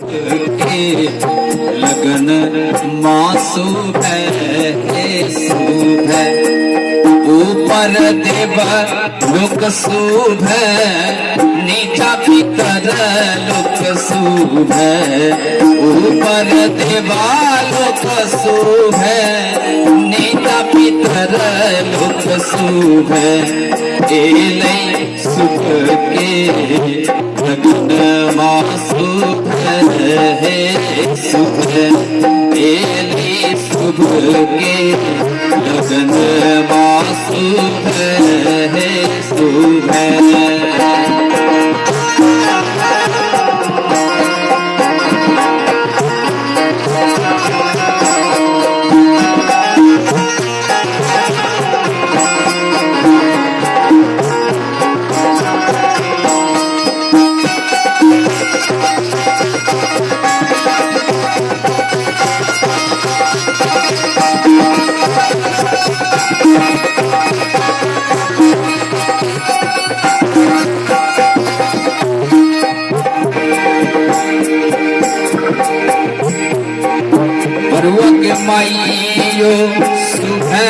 के लगन मासु है शुभ है। ऊपर देव लोक शुभ है, नीचा भीतर लोक शुभ है। ऊपर देवालोक शुभ है, नीचा भीतर लोक शुभ है। एलै शुभ के लगन मासु है शुभ है। एलै शुभ के लगन मासु है शुभ है। बरुआ के माइयो शुभ है,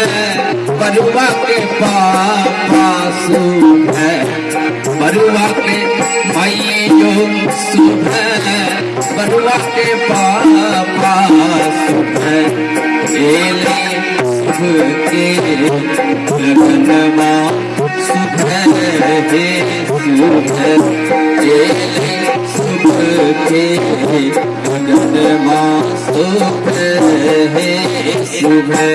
बरुआ के पापा शुभ है। बरुआ के माइयो शुभ है, बरुआ के पापा शुभ है। एलै शुभ के लगन मासु है शुभ है। एलै शुभ के लगन मासु है शुभ है।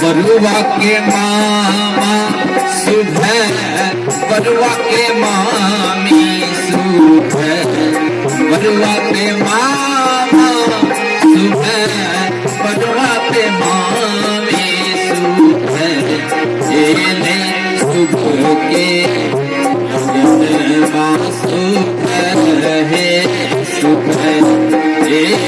बरुआ के मामा शुभ है, बरुआ के मामी शुभ है। बरुआ के मामा शुभ है, बरुआ के मामी शुभ है। एलै शुभ के लगन मासु है शुभ है।